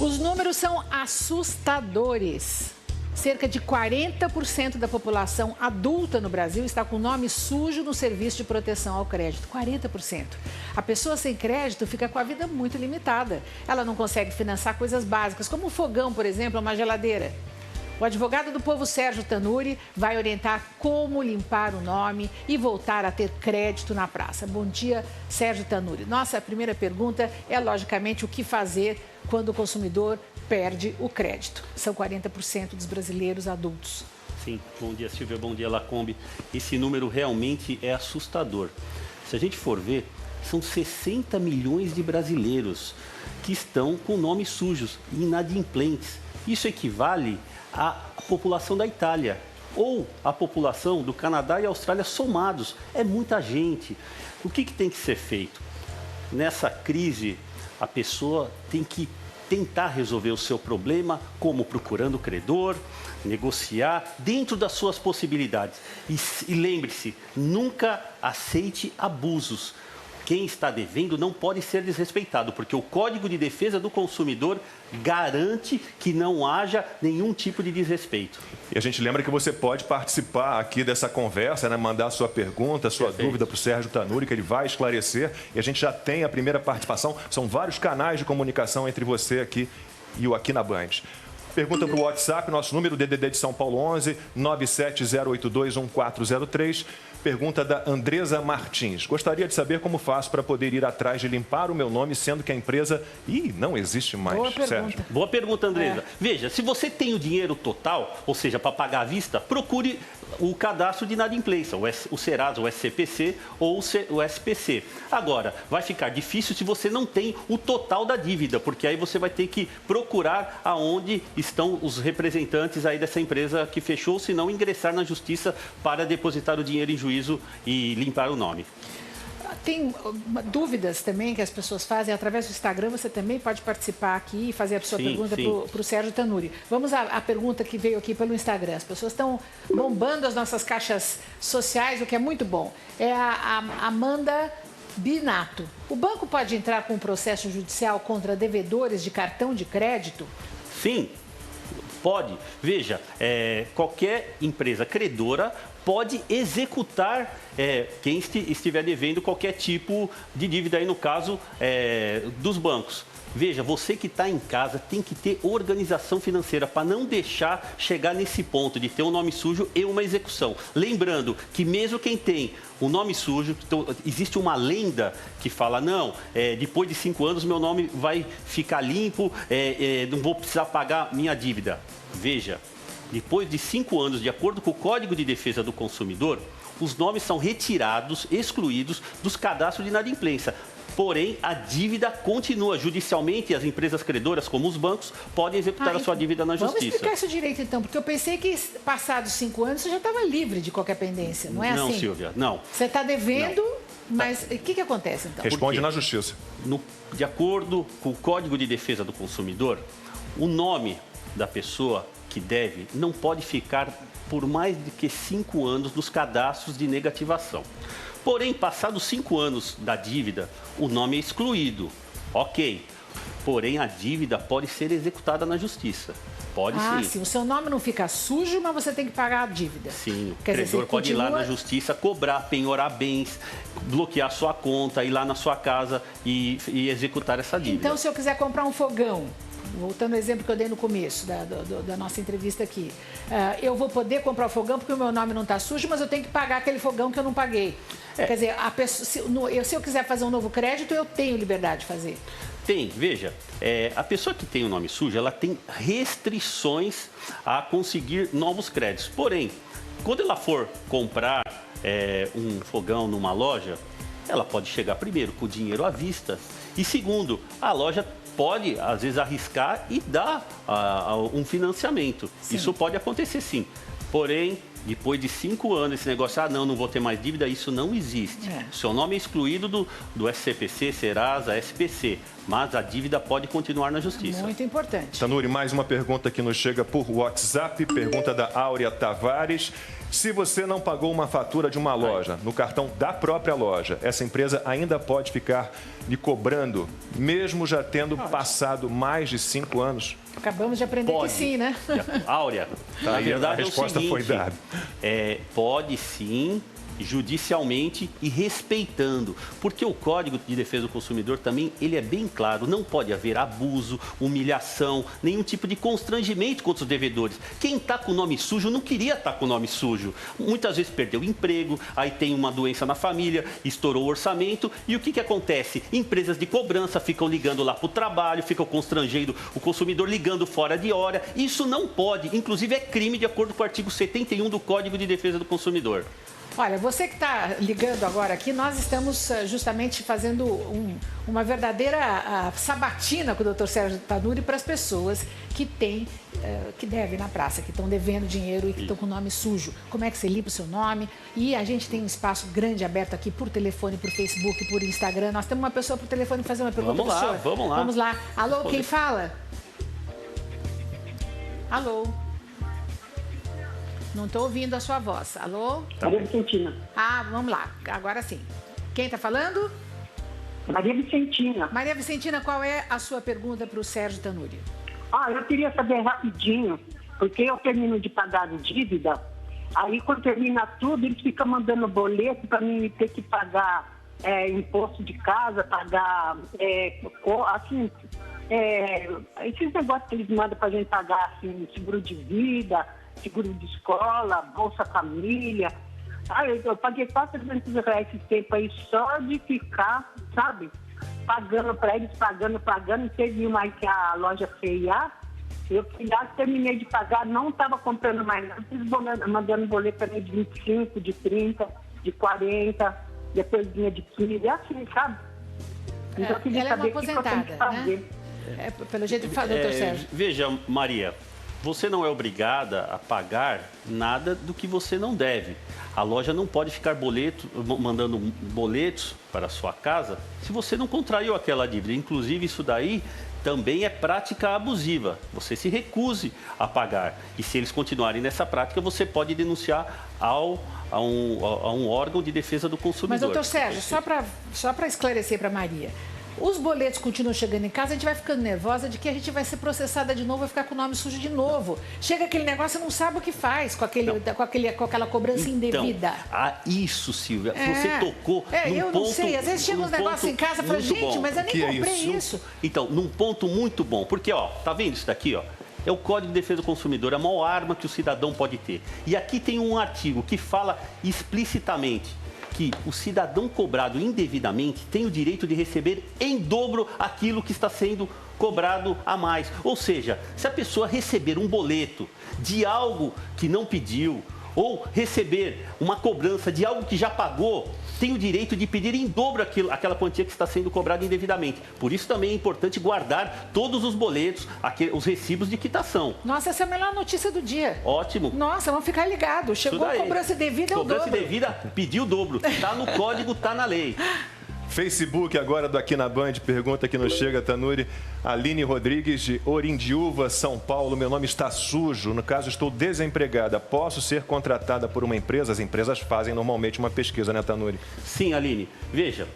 Os números são assustadores. Cerca de 40% da população adulta no Brasil está com nome sujo no serviço de proteção ao crédito. 40%. A pessoa sem crédito fica com a vida muito limitada. Ela não consegue financiar coisas básicas, como um fogão, por exemplo, ou uma geladeira. O advogado do povo, Sérgio Tanuri, vai orientar como limpar o nome e voltar a ter crédito na praça. Bom dia, Sérgio Tanuri. Nossa primeira pergunta é, logicamente, o que fazer quando o consumidor perde o crédito. São 40% dos brasileiros adultos. Sim, bom dia, Silvia, bom dia, Lacombe. Esse número realmente é assustador. Se a gente for ver, são 60 milhões de brasileiros que estão com nomes sujos e inadimplentes. Isso equivale à população da Itália ou à população do Canadá e Austrália somados. É muita gente. O que tem que ser feito? Nessa crise, a pessoa tem que tentar resolver o seu problema, como procurando o credor, negociar dentro das suas possibilidades. E lembre-se, nunca aceite abusos. Quem está devendo não pode ser desrespeitado, porque o Código de Defesa do Consumidor garante que não haja nenhum tipo de desrespeito. E a gente lembra que você pode participar aqui dessa conversa, né? Mandar sua pergunta, sua dúvida para o Sérgio Tanuri, que ele vai esclarecer. E a gente já tem a primeira participação. São vários canais de comunicação entre você aqui e o Aqui na Band. Pergunta para o WhatsApp, nosso número DDD de São Paulo 11 970821403. Pergunta da Andresa Martins. Gostaria de saber como faço para poder ir atrás de limpar o meu nome, sendo que a empresa não existe mais. Boa pergunta. Sérgio. Boa pergunta, Andresa. Veja, se você tem o dinheiro total, ou seja, para pagar à vista, procure o cadastro de inadimplência, o Serasa, o SCPC ou o SPC. Agora, vai ficar difícil se você não tem o total da dívida, porque aí você vai ter que procurar aonde estão os representantes aí dessa empresa que fechou, se não ingressar na justiça para depositar o dinheiro em juízo e limpar o nome. Tem dúvidas também que as pessoas fazem através do Instagram. Você também pode participar aqui e fazer a sua pergunta para o Sérgio Tanuri. Vamos à pergunta que veio aqui pelo Instagram. As pessoas estão bombando as nossas caixas sociais, o que é muito bom. É a Amanda Binato. O banco pode entrar com um processo judicial contra devedores de cartão de crédito? Sim, pode. Veja, qualquer empresa credora pode executar quem estiver devendo qualquer tipo de dívida, aí no caso dos bancos. Veja, você que está em casa tem que ter organização financeira para não deixar chegar nesse ponto de ter um nome sujo e uma execução. Lembrando que mesmo quem tem o nome sujo, então, existe uma lenda que fala, não, depois de 5 anos meu nome vai ficar limpo, não vou precisar pagar minha dívida. Veja, depois de 5 anos, de acordo com o Código de Defesa do Consumidor, os nomes são retirados, excluídos dos cadastros de inadimplência. Porém, a dívida continua judicialmente e as empresas credoras, como os bancos, podem executar a sua dívida na justiça. Vamos explicar isso direito, então, porque eu pensei que, passados 5 anos, você já estava livre de qualquer pendência, não é assim? Não, Silvia, não. Você está devendo, mas o que acontece, então? Responde na justiça. De acordo com o Código de Defesa do Consumidor, o nome da pessoa que deve não pode ficar por mais de que 5 anos nos cadastros de negativação. Porém, passados 5 anos da dívida, o nome é excluído. Ok. Porém, a dívida pode ser executada na justiça. Pode sim. O seu nome não fica sujo, mas você tem que pagar a dívida. Sim, o credor pode ir lá na justiça, cobrar, penhorar bens, bloquear sua conta, ir lá na sua casa e executar essa dívida. Então, se eu quiser comprar um fogão, voltando ao exemplo que eu dei no começo da nossa entrevista aqui, eu vou poder comprar o fogão porque o meu nome não está sujo, mas eu tenho que pagar aquele fogão que eu não paguei. Quer dizer, se eu quiser fazer um novo crédito, eu tenho liberdade de fazer. Tem, veja, a pessoa que tem o nome sujo, ela tem restrições a conseguir novos créditos. Porém, quando ela for comprar um fogão numa loja, ela pode chegar primeiro com o dinheiro à vista e segundo, a loja pode, às vezes, arriscar e dar um financiamento. Sim. Isso pode acontecer, sim. Porém, depois de 5 anos, esse negócio, não vou ter mais dívida, isso não existe. O seu nome é excluído do SCPC, Serasa, SPC. mas a dívida pode continuar na justiça. Muito importante. Tanuri, mais uma pergunta que nos chega por WhatsApp, pergunta da Áurea Tavares. Se você não pagou uma fatura de uma loja no cartão da própria loja, essa empresa ainda pode ficar lhe cobrando, mesmo já tendo passado mais de 5 anos? Acabamos de aprender que sim, né? Áurea, na verdade a resposta é o seguinte, foi dada. Pode sim, judicialmente e respeitando, porque o Código de Defesa do Consumidor também, ele é bem claro, não pode haver abuso, humilhação, nenhum tipo de constrangimento contra os devedores. Quem está com o nome sujo não queria estar com o nome sujo. Muitas vezes perdeu o emprego, aí tem uma doença na família, estourou o orçamento e o que acontece? Empresas de cobrança ficam ligando lá para o trabalho, ficam constrangendo o consumidor, ligando fora de hora. Isso não pode, inclusive é crime de acordo com o artigo 71 do Código de Defesa do Consumidor. Olha, você que está ligando agora aqui, nós estamos justamente fazendo uma verdadeira sabatina com o Dr. Sérgio Tanuri para as pessoas que devem na praça, que estão devendo dinheiro e que estão com o nome sujo. Como é que você limpa o seu nome? E a gente tem um espaço grande aberto aqui por telefone, por Facebook, por Instagram. Nós temos uma pessoa por telefone fazer uma pergunta para o senhor. Vamos lá. Vamos lá. Alô, quem fala? Alô? Não estou ouvindo a sua voz. Alô? Maria Vicentina. Vamos lá. Agora sim. Quem está falando? Maria Vicentina. Maria Vicentina, qual é a sua pergunta para o Sérgio Tanuri? Eu queria saber rapidinho, porque eu termino de pagar a dívida, aí quando termina tudo, eles ficam mandando boleto para mim ter que pagar imposto de casa, pagar, esses negócios que eles mandam para a gente pagar, assim, seguro de vida, seguro de escola, Bolsa Família. Eu paguei quase R$300 esse tempo aí só de ficar, sabe, pagando para eles, pagando. Teve uma aí que a loja feia, eu fui lá, terminei de pagar, não estava comprando mais nada, mandando boleto para mim de 25, de 30, de 40, depois vinha de 15, assim, sabe? Então, eu queria ela é uma saber o que eu tenho que fazer. Né? Pelo jeito que fala, doutor Sérgio. Veja, Maria, você não é obrigada a pagar nada do que você não deve. A loja não pode ficar mandando boletos para a sua casa se você não contraiu aquela dívida. Inclusive, isso daí também é prática abusiva. Você se recuse a pagar. E se eles continuarem nessa prática, você pode denunciar a um órgão de defesa do consumidor. Mas, doutor Sérgio, só para esclarecer para Maria, os boletos continuam chegando em casa, a gente vai ficando nervosa de que a gente vai ser processada de novo, vai ficar com o nome sujo de novo. Chega aquele negócio e não sabe o que faz com aquela cobrança indevida. Isso, Silvia. Você tocou num eu não sei. Às vezes chega uns negócios em casa e fala, gente, mas eu nem comprei isso. Então, num ponto muito bom. Porque, tá vendo isso daqui, É o Código de Defesa do Consumidor, é a maior arma que o cidadão pode ter. E aqui tem um artigo que fala explicitamente que o cidadão cobrado indevidamente tem o direito de receber em dobro aquilo que está sendo cobrado a mais. Ou seja, se a pessoa receber um boleto de algo que não pediu ou receber uma cobrança de algo que já pagou, tem o direito de pedir em dobro aquela quantia que está sendo cobrada indevidamente. Por isso também é importante guardar todos os boletos, os recibos de quitação. Nossa, essa é a melhor notícia do dia. Ótimo. Nossa, vamos ficar ligados. Chegou a cobrança devida, é o dobro. Cobrança indevida, pediu o dobro. Está no código, está na lei. Facebook agora do Aqui na Band, pergunta que nos chega, Tanuri. Aline Rodrigues, de Orindiúva, São Paulo. Meu nome está sujo, no caso estou desempregada. Posso ser contratada por uma empresa? As empresas fazem normalmente uma pesquisa, né, Tanuri? Sim, Aline. Veja,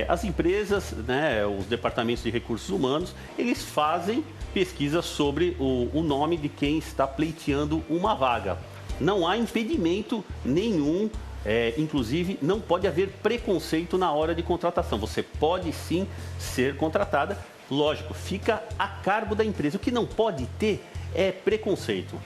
as empresas, né, os departamentos de recursos humanos, eles fazem pesquisa sobre o nome de quem está pleiteando uma vaga. Não há impedimento nenhum. Inclusive, não pode haver preconceito na hora de contratação. Você pode sim ser contratada. Lógico, fica a cargo da empresa. O que não pode ter é preconceito.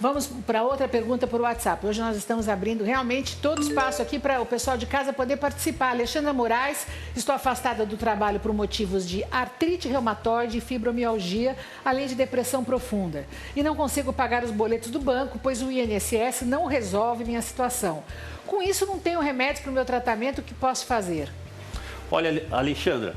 Vamos para outra pergunta por WhatsApp. Hoje nós estamos abrindo realmente todo o espaço aqui para o pessoal de casa poder participar. Alexandra Moraes, estou afastada do trabalho por motivos de artrite reumatoide e fibromialgia, além de depressão profunda. E não consigo pagar os boletos do banco, pois o INSS não resolve minha situação. Com isso, não tenho remédios para o meu tratamento, o que posso fazer? Olha, Alexandra,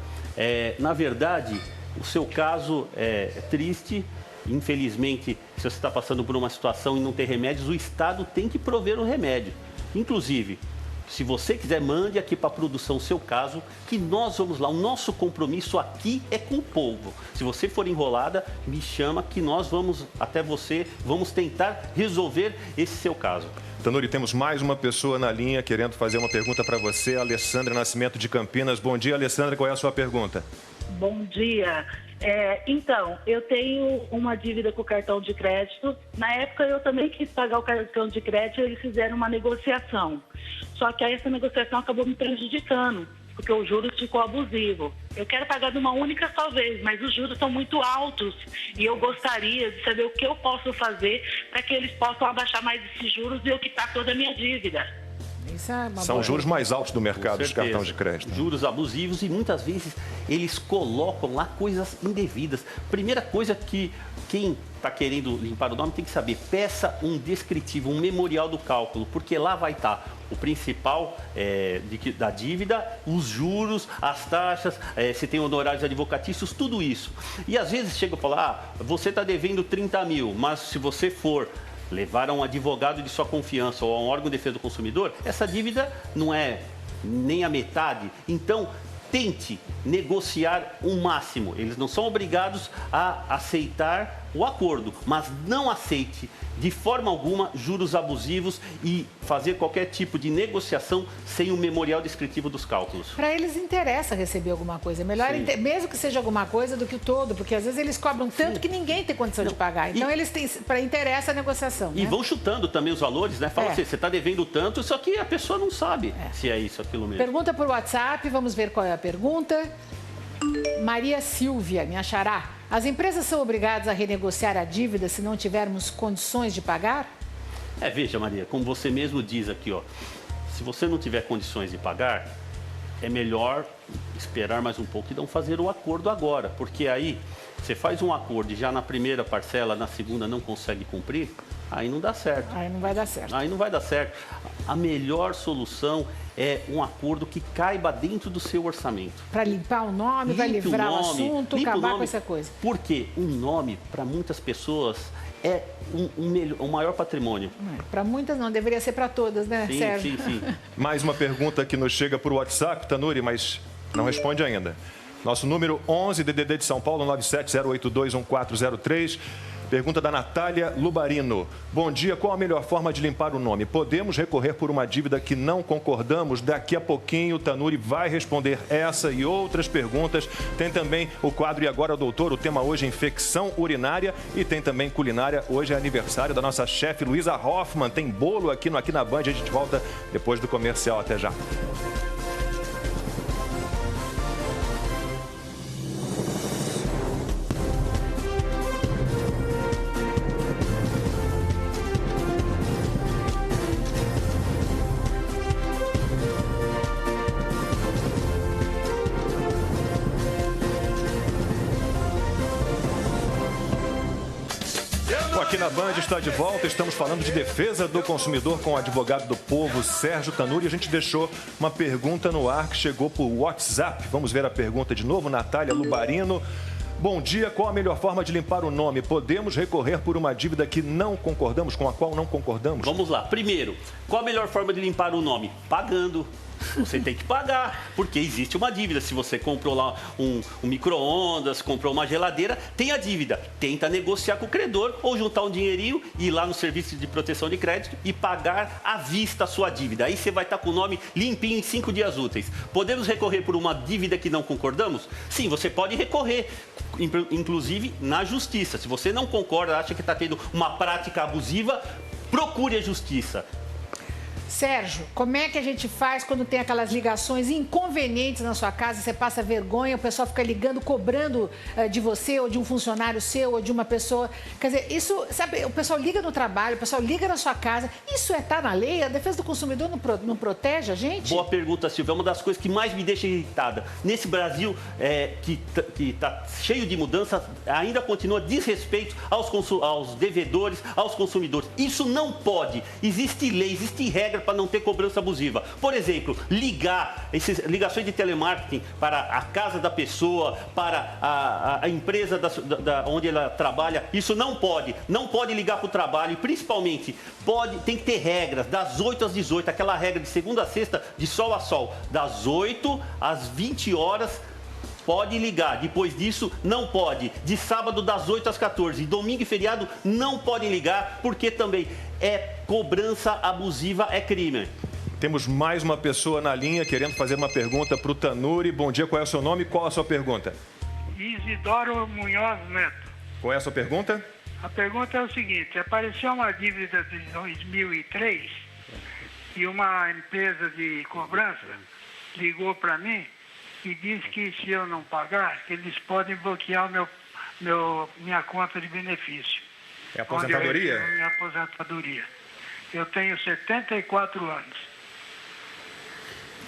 na verdade, o seu caso é triste. Infelizmente, se você está passando por uma situação e não tem remédios, o Estado tem que prover o remédio. Inclusive, Se você quiser, mande aqui para a produção o seu caso, que nós vamos lá. O nosso compromisso aqui é com o povo. Se você for enrolada, me chama que nós vamos até você, vamos tentar resolver esse seu caso. Tanuri, temos mais uma pessoa na linha querendo fazer uma pergunta para você, Alessandra Nascimento de Campinas. Bom dia, Alessandra, qual é a sua pergunta? Bom dia. Então, eu tenho uma dívida com o cartão de crédito. Na época, eu também quis pagar o cartão de crédito e eles fizeram uma negociação. Só que aí essa negociação acabou me prejudicando, porque o juros ficou abusivo. Eu quero pagar de uma única só vez, mas os juros são muito altos e eu gostaria de saber o que eu posso fazer para que eles possam abaixar mais esses juros e eu quitar toda a minha dívida. São os juros mais altos do mercado dos cartões de crédito. Juros abusivos e muitas vezes eles colocam lá coisas indevidas. Primeira coisa que quem está querendo limpar o nome tem que saber, peça um descritivo, um memorial do cálculo, porque lá vai estar o principal da dívida, os juros, as taxas, se tem honorários advocatícios, tudo isso. E às vezes chega a falar, você está devendo 30 mil, mas se você for levar a um advogado de sua confiança ou a um órgão de defesa do consumidor, essa dívida não é nem a metade. Então, tente negociar o máximo. Eles não são obrigados a aceitar o acordo, mas não aceite de forma alguma juros abusivos e fazer qualquer tipo de negociação sem o memorial descritivo dos cálculos. Para eles interessa receber alguma coisa. É melhor, mesmo que seja alguma coisa, do que o todo, porque às vezes eles cobram tanto que ninguém tem condição de pagar. Então, eles têm, para interessa a negociação. E vão chutando também os valores, né? Fala assim, você está devendo tanto, só que a pessoa não sabe se é isso, aquilo mesmo. Pergunta por WhatsApp, vamos ver qual é a pergunta. Maria Silvia, minha xará. As empresas são obrigadas a renegociar a dívida se não tivermos condições de pagar? Veja, Maria, como você mesmo diz aqui, ó, se você não tiver condições de pagar, é melhor esperar mais um pouco e não fazer o acordo agora, porque aí você faz um acordo e já na primeira parcela, na segunda não consegue cumprir, aí não dá certo. Aí não vai dar certo. Aí não vai dar certo. A melhor solução é um acordo que caiba dentro do seu orçamento. Para limpar o nome, vai livrar o assunto, acabar com essa coisa. Porque um nome, para muitas pessoas, é o maior patrimônio. Para muitas não, deveria ser para todas, né, sim, Sérgio? Sim. Mais uma pergunta que nos chega por WhatsApp, Tanuri, mas não responde ainda. Nosso número 11, DDD de São Paulo, 970821403. Pergunta da Natália Lubarino. Bom dia, qual a melhor forma de limpar o nome? Podemos recorrer por uma dívida que não concordamos? Daqui a pouquinho o Tanuri vai responder essa e outras perguntas. Tem também o quadro E Agora, Doutor? O tema hoje é infecção urinária e tem também culinária. Hoje é aniversário da nossa chefe Luísa Hoffmann. Tem bolo aqui na Band. A gente volta depois do comercial. Até já. Aqui na Band está de volta, estamos falando de defesa do consumidor com o advogado do povo, Sérgio Tanuri. A gente deixou uma pergunta no ar que chegou por WhatsApp. Vamos ver a pergunta de novo, Natália Lubarino. Bom dia, qual a melhor forma de limpar o nome? Podemos recorrer por uma dívida que não concordamos, com a qual não concordamos? Vamos lá. Primeiro, qual a melhor forma de limpar o nome? Pagando. Você tem que pagar, porque existe uma dívida. Se você comprou lá um micro-ondas, comprou uma geladeira, tem a dívida. Tenta negociar com o credor ou juntar um dinheirinho, ir lá no serviço de proteção de crédito e pagar à vista a sua dívida. Aí você vai estar com o nome limpinho em 5 dias úteis. Podemos recorrer por uma dívida que não concordamos? Sim, você pode recorrer, inclusive na justiça. Se você não concorda, acha que está tendo uma prática abusiva, procure a justiça. Sérgio, como é que a gente faz quando tem aquelas ligações inconvenientes na sua casa, você passa vergonha, o pessoal fica ligando, cobrando de você ou de um funcionário seu ou de uma pessoa? Quer dizer, isso, sabe, o pessoal liga no trabalho, o pessoal liga na sua casa, isso tá na lei? A defesa do consumidor não protege a gente? Boa pergunta, Silvia. É uma das coisas que mais me deixa irritada. Nesse Brasil que está cheio de mudanças, ainda continua desrespeito aos devedores, aos consumidores. Isso não pode. Existe lei, existe regra para não ter cobrança abusiva. Por exemplo, ligações de telemarketing para a casa da pessoa, para a empresa onde ela trabalha, isso não pode. Não pode ligar para o trabalho e, principalmente, tem que ter regras das 8 às 18, aquela regra de segunda a sexta, de sol a sol, das 8 às 20 horas. Pode ligar, depois disso não pode. De sábado das 8 às 14, domingo e feriado não podem ligar, porque também cobrança abusiva, é crime. Temos mais uma pessoa na linha querendo fazer uma pergunta para o Tanuri. Bom dia, qual é o seu nome e qual a sua pergunta? Isidoro Munhoz Neto. Qual é a sua pergunta? A pergunta é o seguinte, apareceu uma dívida de 2003 e uma empresa de cobrança ligou para mim e disse que se eu não pagar, eles podem bloquear minha conta de benefício. É aposentadoria? Minha aposentadoria. Eu tenho 74 anos.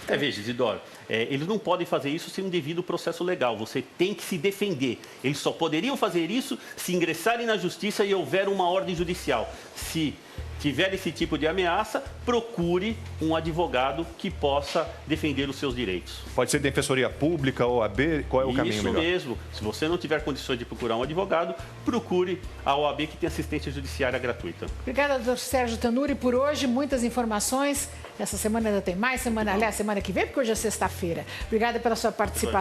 Veja, Isidoro, eles não podem fazer isso sem um devido processo legal. Você tem que se defender. Eles só poderiam fazer isso se ingressarem na justiça e houver uma ordem judicial. Se tiver esse tipo de ameaça, procure um advogado que possa defender os seus direitos. Pode ser defensoria pública, OAB, qual é o caminho melhor? Isso mesmo. Se você não tiver condições de procurar um advogado, procure a OAB, que tem assistência judiciária gratuita. Obrigada, doutor Sérgio Tanuri, por hoje. Muitas informações. Essa semana ainda tem mais, semana que vem, porque hoje é sexta-feira. Obrigada pela sua participação.